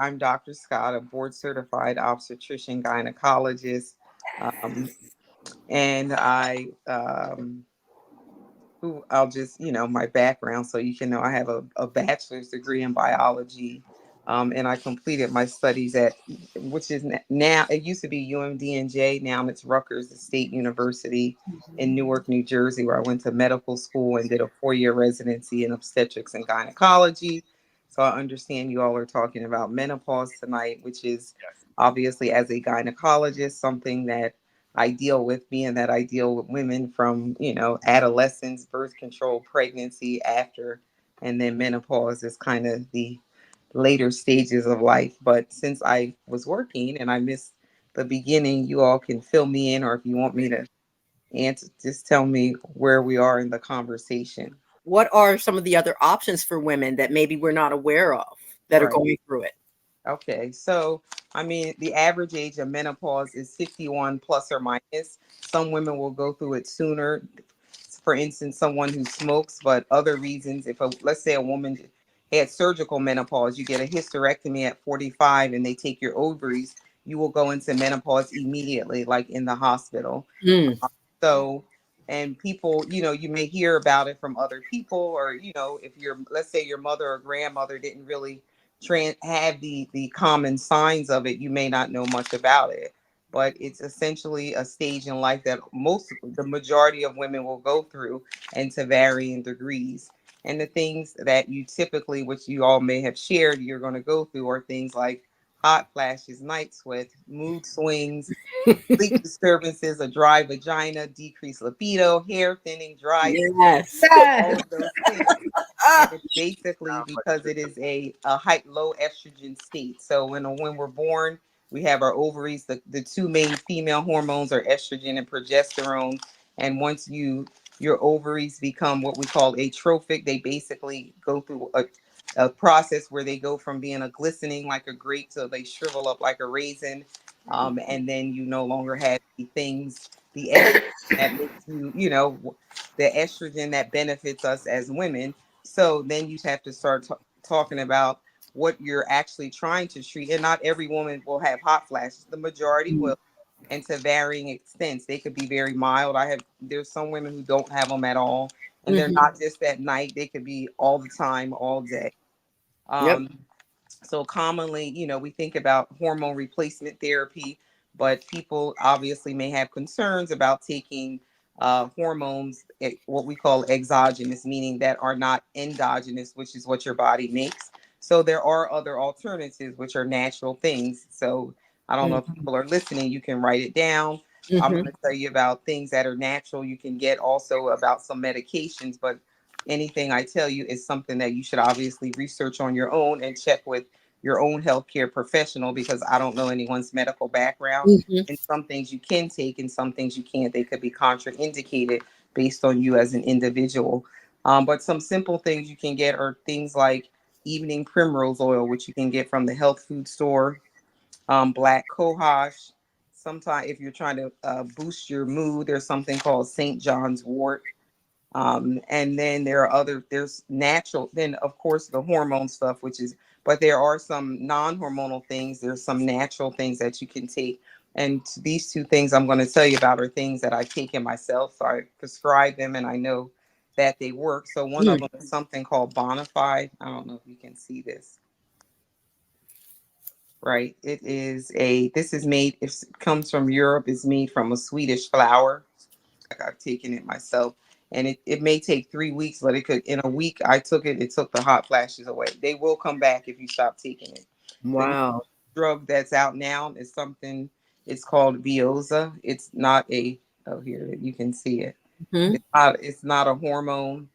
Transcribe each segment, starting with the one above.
I'm Dr. Scott, a board certified obstetrician gynecologist. Um, and who I'll just, my background so you can know I have a bachelor's degree in biology. And I completed my studies at, which is now, it used to be UMDNJ, now it's Rutgers State University in Newark, New Jersey, where I went to medical school and did a 4-year residency in obstetrics and gynecology. So I understand you all are talking about menopause tonight, which is obviously, as a gynecologist, something that I deal with, being that I deal with women from, adolescence, birth control, pregnancy, after, and then menopause is kind of the later stages of life. But since I was working and I missed the beginning, you all can fill me in, or if you want me to answer, just tell me where we are in the conversation. What are some of the other options for women that maybe we're not aware of that are Right. going through it? Okay, so I mean, the average age of menopause is 51 plus or minus. Some women will go through it sooner. For instance, someone who smokes, but other reasons, let's say a woman had surgical menopause, you get a hysterectomy at 45 and they take your ovaries, you will go into menopause immediately, like in the hospital. Mm. So, and people, you may hear about it from other people, or, if let's say your mother or grandmother didn't really have the common signs of it, you may not know much about it. But it's essentially a stage in life that the majority of women will go through, and to varying degrees. And the things that you typically, which you all may have shared, you're going to go through are things like hot flashes, night sweats, mood swings, sleep disturbances, a dry vagina, decreased libido, hair thinning, dry skin, Yes. all Yes. of those things. And it's basically because it is a high low estrogen state. So when we're born, we have our ovaries. The two main female hormones are estrogen and progesterone. And once your ovaries become what we call atrophic, they basically go through a process where they go from being a glistening like a grape to they shrivel up like a raisin. And then you no longer have the things, the estrogen that makes the estrogen that benefits us as women. So then you have to start talking about what you're actually trying to treat. And not every woman will have hot flashes. The majority will, and to varying extents. They could be very mild. There's some women who don't have them at all. And they're Mhm. not just at night. They could be all the time, all day. Yep. Um, so commonly, we think about hormone replacement therapy, but people obviously may have concerns about taking hormones, what we call exogenous, meaning that are not endogenous, which is what your body makes. So there are other alternatives, which are natural things. So I don't know if Mhm. people are listening, you can write it down. I'm going Mhm. to tell you about things that are natural. You can get also about some medications, but anything I tell you is something that you should obviously research on your own and check with your own healthcare professional, because I don't know anyone's medical background. Mhm. And some things you can take and some things you can't. They could be contraindicated based on you as an individual. But some simple things you can get are things like evening primrose oil, which you can get from the health food store, black cohosh. Sometimes, if you're trying to boost your mood, there's something called St. John's wort. And then there's natural, then of course the hormone stuff, but there are some non-hormonal things. There's some natural things that you can take. And these two things I'm going to tell you about are things that I've taken myself. So I prescribe them and I know that they work. So one of Mm. them is something called Bonafide. I don't know if you can see this. Right. This is made, it comes from Europe. It's made from a Swedish flower. I've taken it myself, and it may take 3 weeks, but in a week I took it. It took the hot flashes away. They will come back if you stop taking it. The new Wow. drug that's out now is something. It's called Vioza. It's not oh, here you can see it. Mhm. It's not a hormone,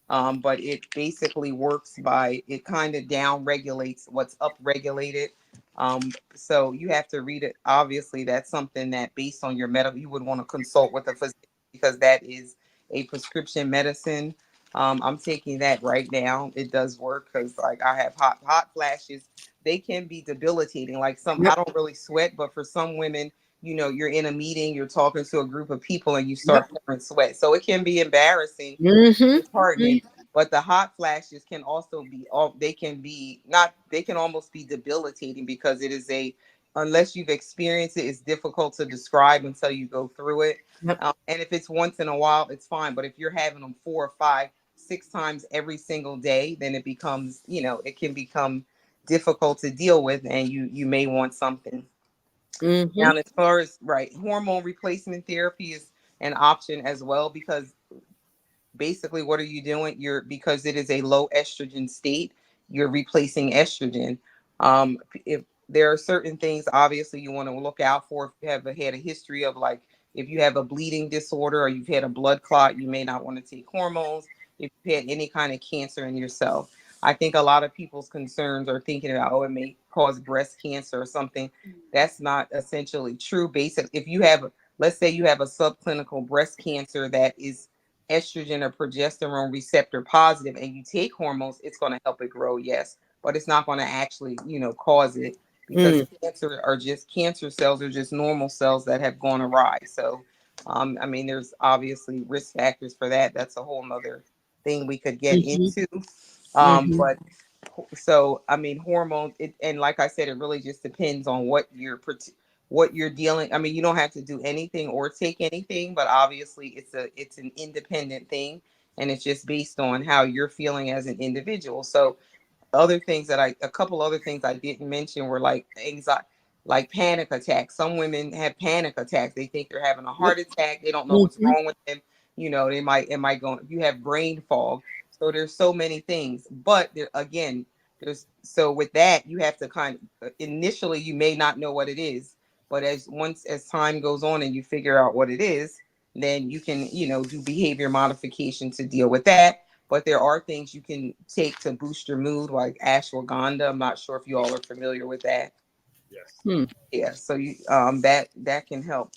but it basically works by, it kind of down regulates what's up regulated. So you have to read it. Obviously, that's something that based on your medical, you would want to consult with a physician, because that is a prescription medicine. I'm taking that right now. It does work because like I have hot flashes. They can be debilitating. Like I Yep. don't really sweat, but for some women, you're in a meeting, you're talking to a group of people, and you Yep. start pouring sweat. So it can be embarrassing, Mhm. disheartening. Mhm. But the hot flashes can also be all, they can be not, they can almost be debilitating because it is a, unless you've experienced it, it's difficult to describe until you go through it. Yep. And if it's once in a while, it's fine. But if you're having them 4 or 5, 6 times every single day, then it becomes, it can become difficult to deal with, and you may want something. Mm-hmm. Now, as far as right, hormone replacement therapy is an option as well, because basically what are you doing, you're, because it is a low estrogen state, you're replacing estrogen. If there are certain things obviously you want to look out for, if you have had a history of, like, if you have a bleeding disorder or you've had a blood clot, you may not want to take hormones. If you've had any kind of cancer in yourself, I think a lot of people's concerns are thinking about, oh, it may cause breast cancer or something. That's not essentially true. Basic, if you have, let's say you have a subclinical breast cancer that is estrogen or progesterone receptor positive and you take hormones, it's going to help it grow, yes, but it's not going to actually, cause it, because Mm. cancer cells are just normal cells that have gone awry. So, I mean, there's obviously risk factors for that. That's a whole nother thing we could get Mm-hmm. into. Mm-hmm. But so, I mean, hormones, and like I said, it really just depends on what you're dealing. I mean, you don't have to do anything or take anything, but obviously it's an independent thing, and it's just based on how you're feeling as an individual. So, other things that a couple other things I didn't mention were like anxiety, like panic attacks. Some women have panic attacks. They think they're having a Yep. heart attack. They don't know what's Mm-hmm. wrong with them. They might, it might go, you have brain fog. So there's so many things, but there, again, there's, so with that, you have to initially, you may not know what it is, but as time goes on and you figure out what it is, then you can, do behavior modification to deal with that. But there are things you can take to boost your mood, like ashwagandha. I'm not sure if you all are familiar with that. Yes. Hmm. Yeah, so that can help.